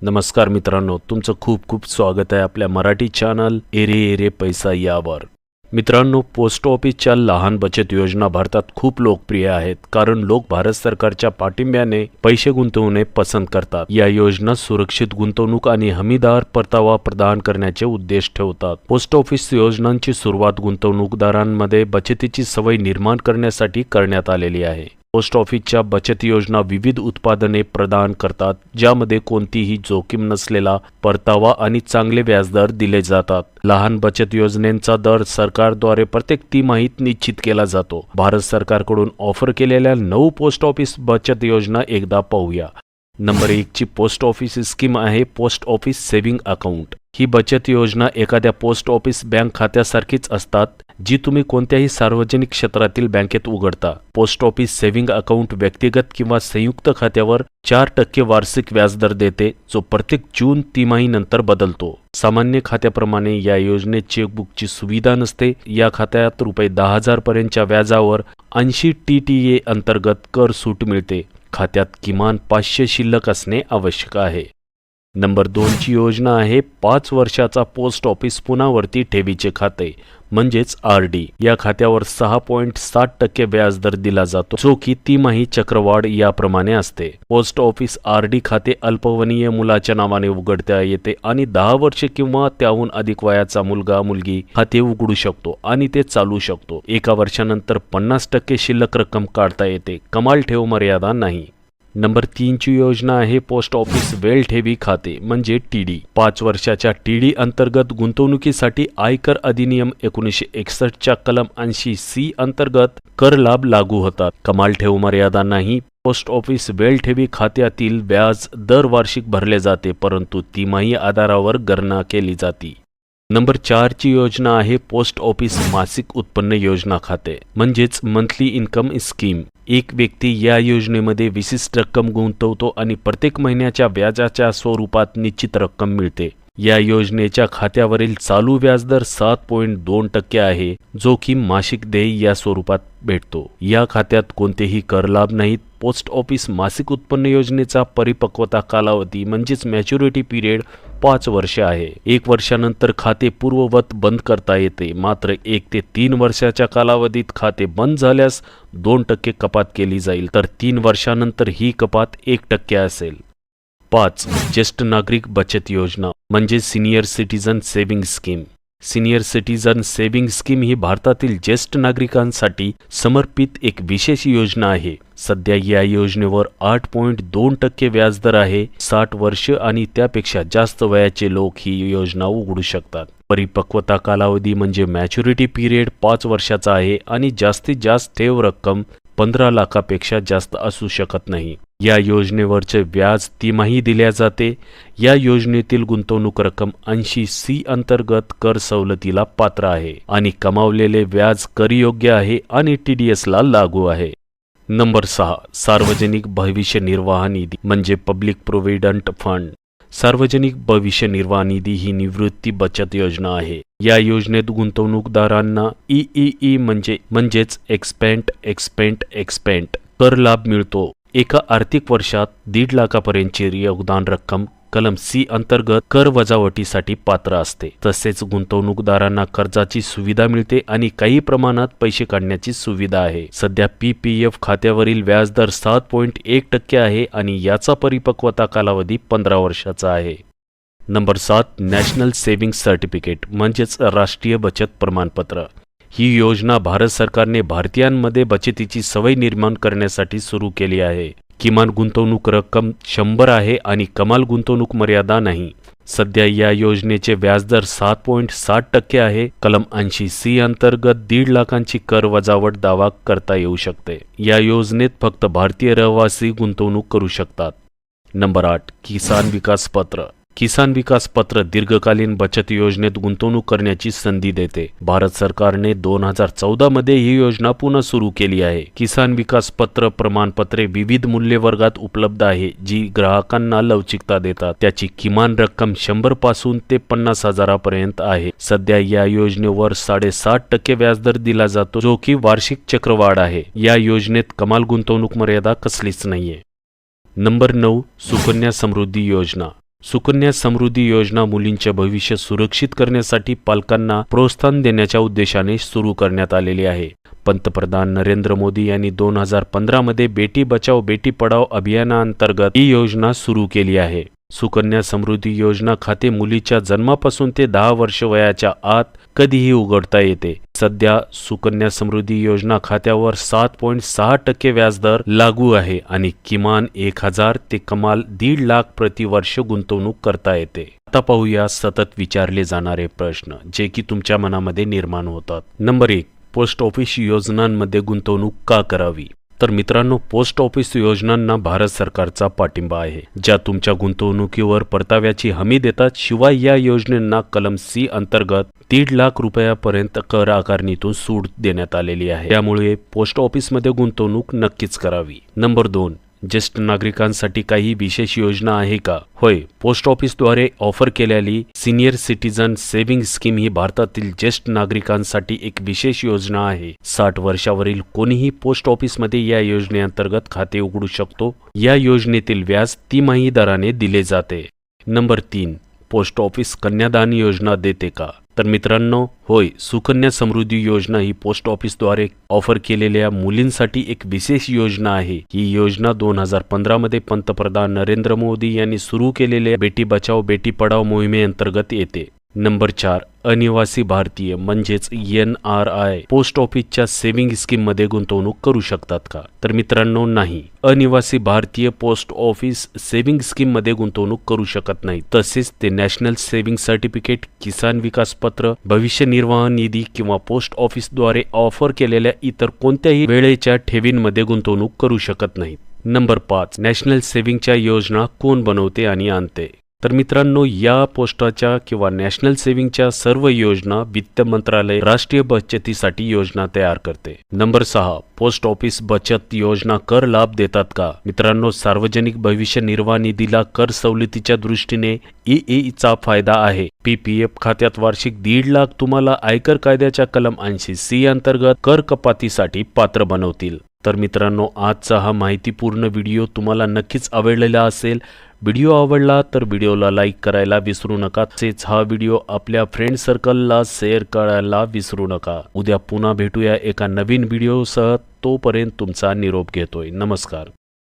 नमस्कार मित्रांनो, तुमचं खूप खूप स्वागत आहे आपल्या मराठी चॅनल एरे एरे पैसा यावर. मित्रांनो, पोस्ट ऑफिसच्या लहान बचत योजना भारतात खूप लोकप्रिय आहेत, कारण लोक भारत सरकारच्या पाठिंब्याने पैसे गुंतवणे पसंत करतात. या योजना सुरक्षित गुंतवणूक आणि हमीदार परतावा प्रदान करण्याचे उद्देश ठेवतात. पोस्ट ऑफिस योजनांची सुरुवात गुंतवणूकदारांमध्ये बचतीची सवय निर्माण करण्यासाठी करण्यात आलेली आहे. पोस्ट ऑफिसच्या बचत योजना विविध उत्पादने प्रदान करतात, ज्यामध्ये कोणतीही जोखीम नसलेला परतावा आणि चांगले व्याजदर दिले जातात. लहान बचत योजनेचा दर सरकारद्वारे प्रत्येक तिमाहीत निश्चित केला जातो. भारत सरकारकडून ऑफर केलेल्या 9 पोस्ट ऑफिस बचत योजना एकदा पाहूया. नंबर 1 ची पोस्ट ऑफिस स्कीम आहे पोस्ट ऑफिस सेव्हिंग अकाउंट. ही बचत योजना एखाद्या पोस्ट ऑफिस बँक खात्यासारखीच असतात, जी तुम्ही कोणत्याही सार्वजनिक क्षेत्रातील बँकेत उघडता. पोस्ट ऑफिस सेव्हिंग अकाउंट व्यक्तिगत किंवा संयुक्त खात्यावर 4% वार्षिक व्याजदर देते, जो प्रत्येक जून तिमाहीनंतर बदलतो. सामान्य खात्याप्रमाणे या योजनेत चेकबुकची सुविधा नसते. या खात्यात ₹10,000 पर्यंतच्या व्याजावर 80 TTA अंतर्गत कर सूट मिळते. खात्यात किमान 500 शिल्लक असणे आवश्यक आहे. नंबर 2 ची योजना आहे 5 वर्षाचा पोस्ट ऑफिस पुनरावर्ती ठेवीचे खाते म्हणजेच RD. या खात्यावर 6.7% व्याजदर दिला जातो, जो की तिमाही चक्रवाढ याप्रमाणे असते. पोस्ट ऑफिस RD खाते अल्पवयीन मुलाच्या नावाने उघडता येते आणि 10 वर्षे किंवा त्याहून अधिक वयाचा मुलगा मुलगी खाते उघडू शकतो आणि ते चालू शकतो. 1 वर्षानंतर 50% शिल्लक रक्कम काढता येते. कमाल ठेव मर्यादा नाही. नंबर 3 ची योजना आहे पोस्ट ऑफिस वेल ठेवी खाते म्हणजे TD. 5 वर्षाच्या TD अंतर्गत गुंतवणुकीसाठी आयकर अधिनियम 1961 च्या कलम 80C अंतर्गत कर लाभ लागू होतात. कमाल ठेव मर्यादा नाही. पोस्ट ऑफिस वेल ठेवी खात्यातील व्याज दर वार्षिक भरले जाते, परंतु तिमाही आधारावर गणना केली जाते. नंबर 4 ची योजना आहे पोस्ट ऑफिस मासिक उत्पन्न योजना खाते म्हणजेच मंथली इन्कम स्कीम. एक व्यक्ती या योजनेमध्ये विशिष्ट रक्कम गुंतवतो आणि प्रत्येक महिन्याच्या व्याजाच्या स्वरूपात निश्चित रक्कम मिळते. या योजनेच्या खात्यावरील चालू व्याजदर 7.2% आहे, जो की मासिक देय या स्वरूपात भेटतो. या खात्यात कोणतेही कर लाभ नाहीत. पोस्ट ऑफिस मासिक उत्पन्न योजनेचा परिपक्वता कालावधी म्हणजेच मॅच्युरिटी पिरियड 5 वर्षे आहे. 1 वर्षानंतर खाते पूर्ववत बंद करता येते, मात्र 1 ते 3 वर्षाच्या कालावधीत खाते बंद झाल्यास 2% कपात केली जाईल, तर 3 वर्षानंतर ही कपात 1% असेल. 5 ज्येष्ठ नागरिक बचत योजना म्हणजे senior citizen saving scheme. Senior citizen saving scheme ही भारतातील ज्येष्ठ नागरिकांसाठी समर्पित एक विशेष योजना आहे. सध्या या योजनेवर 8.2% व्याजदर आहे. 60 वर्ष आणि त्यापेक्षा जास्त वयाचे लोक ही योजना उघडू शकतात. परिपक्वता कालावधी म्हणजे मॅच्युरिटी पिरियड 5 वर्षाचा आहे आणि जास्तीत जास्त ठेव रक्कम 15 लाखापेक्षा जास्त असू शकत नाही. या योजनेवरचे व्याज तिमाही दिल्या जाते. या योजनेतील गुंतवणूक रक्कम 80C अंतर्गत कर सवलतीला पात्र आहे आणि कमावलेले व्याज करयोग्य आहे आणि TDS ला लागू आहे. नंबर 6 सार्वजनिक भविष्य निर्वाह निधी म्हणजे पब्लिक प्रोव्हिडंट फंड. सार्वजनिक भविष्य निर्वाह निधी ही निवृत्ती बचत योजना आहे. या योजनेत गुंतवणूकदारांना EEE म्हणजेच एक्सपेंट कर लाभ मिळतो. एका आर्थिक वर्षात 1.5 लाखापर्यंतची योगदान रक्कम कलम C अंतर्गत कर वजावटीसाठी पात्र असते. तसेच गुंतवणूकदारांना कर्जाची सुविधा मिळते आणि काही प्रमाणात पैसे काढण्याची सुविधा आहे. सध्या PPF खात्यावरील व्याजदर 7.1% आहे आणि याचा परिपक्वता कालावधी 15 वर्षाचा आहे. नंबर 7 नॅशनल सेव्हिंग सर्टिफिकेट म्हणजेच राष्ट्रीय बचत प्रमाणपत्र. ही योजना भारत सरकारने भारतीयांमध्ये बचतीची सवय निर्माण करण्यासाठी सुरू केली आहे. किमान गुंतवणूक रक्कम 100 आहे आणि कमाल गुंतवणूक मर्यादा नाही. सध्या या योजनेचे व्याजदर 7.7% आहे. कलम 80C अंतर्गत 1.5 लाखांची कर वजावट दावा करता येऊ शकते. या योजनेत फक्त भारतीय रहिवासी गुंतवणूक करू शकतात. नंबर 8 किसान विकास पत्र. किसान विकास पत्र दीर्घकालीन बचत योजनेत गुंतवणूक करण्याची संधी देते. भारत सरकारने 2014 मध्ये ही योजना पुन्हा सुरू केली आहे. किसान विकास पत्र प्रमाणपत्रे विविध मूल्यवर्गात उपलब्ध आहे, जी ग्राहकांना लवचिकता देतात. त्याची किमान रक्कम 100 पासून ते 50,000 पर्यंत आहे. सध्या या योजनेवर 7.5% व्याजदर दिला जातो, जो की वार्षिक चक्रवाढ आहे. या योजनेत कमाल गुंतवणूक मर्यादा कसलीच नाहीये. नंबर 9 सुकन्या समृद्धी योजना. सुकन्या समृद्धी योजना मुलींचे भविष्य सुरक्षित करण्यासाठी पालकांना प्रोत्साहन देण्याच्या उद्देशाने सुरू करण्यात आलेली आहे. पंतप्रधान नरेंद्र मोदी यांनी 2015 मध्ये बेटी बचाओ बेटी पढाओ अभियानाअंतर्गत ही योजना सुरू केली आहे. सुकन्या समृद्धी योजना खाते मुलीच्या जन्मापासून ते 10 वर्ष वयाच्या आत कधीही उघडता येते. सध्या सुकन्या समृद्धी योजना खात्यावर 7.6% व्याजदर लागू आहे आणि किमान 1000 ते कमाल 1.5 लाख प्रतिवर्ष गुंतवणूक करता येते. आता पाहूया सतत विचारले जाणारे प्रश्न जे की तुमच्या मनामध्ये निर्माण होतात. नंबर 1, पोस्ट ऑफिस योजनांमध्ये गुंतवणूक का करावी? तर मित्रांनो, पोस्ट ऑफिस योजनांना भारत सरकारचा पाठिंबा आहे, ज्या तुमच्या गुंतवणुकीवर परताव्याची हमी देतात. शिवाय या योजनेंना कलम C अंतर्गत 1.5 लाख रुपयापर्यंत कर आकारणीतून सूट देण्यात आलेली आहे. त्यामुळे पोस्ट ऑफिसमध्ये गुंतवणूक नक्कीच करावी. नंबर 2, ज्येष्ठ नागरिकांसाठी काही विशेष योजना आहे का? होय, पोस्ट ऑफिसद्वारे ऑफर केलेली सिनियर सिटीजन सेव्हिंग स्कीम ही भारतातील ज्येष्ठ नागरिकांसाठी एक विशेष योजना आहे. 60 वर्षावरील कोणीही पोस्ट ऑफिसमध्ये या योजनेअंतर्गत खाते उघडू शकतो. या योजनेतील व्याज तिमाही दराने दिले जाते. Number 3, post office Kanyadan Yojana देते का? तर मित्रांनो, होय, सुकन्या समृद्धी योजना ही पोस्ट ऑफिसद्वारे ऑफर केलेल्या मुलींसाठी एक विशेष योजना आहे. ही योजना 2015 मध्ये पंतप्रधान नरेंद्र मोदी यांनी सुरू केलेल्या बेटी बचाओ बेटी पढाओ मोहिमेअंतर्गत येते. नंबर 4, अनिवासी भारतीय म्हणजेच NRI पोस्ट ऑफिसच्या सेव्हिंग स्कीममध्ये गुंतवणूक करू शकतात का? तर मित्रांनो, नाही. अनिवासी भारतीय पोस्ट ऑफिस सेव्हिंग स्कीममध्ये गुंतवणूक करू शकत नाही. तसेच ते नॅशनल सेव्हिंग सर्टिफिकेट, किसान विकास पत्र, भविष्य निर्वाह निधी किंवा पोस्ट ऑफिसद्वारे ऑफर केलेल्या इतर कोणत्याही वेळेच्या ठेवींमध्ये गुंतवणूक करू शकत नाहीत. नंबर 5, नॅशनल सेव्हिंगच्या योजना कोण बनवते आणि आणते? तर मित्रांनो, या पोस्टाच्या किंवा नॅशनल सेव्हिंगच्या सर्व योजना वित्त मंत्रालय राष्ट्रीय बचतीसाठी योजना तयार करते. नंबर 6, पोस्ट ऑफिस बचत योजना कर लाभ देतात का? मित्रांनो, सार्वजनिक भविष्य निर्वाह निधीला कर सवलतीच्या दृष्टीने EE चा फायदा आहे. PPF खात्यात वार्षिक 1.5 लाख तुम्हाला आयकर कायद्याच्या कलम 80C अंतर्गत कर कपातीसाठी पात्र बनवतील. तर मित्रांनो, आजचा हा माहितीपूर्ण व्हिडिओ तुम्हाला नक्कीच आवडलेला असेल. व्हिडिओ आवडला तर व्हिडिओला लाईक करायला विसरू नका. तसेच हा व्हिडिओ आपल्या फ्रेंड सर्कलला शेअर करायला विसरू नका. उद्या पुन्हा भेटूया एका नवीन व्हिडिओसह. तोपर्यंत तुमचा निरोप घेतोय. नमस्कार.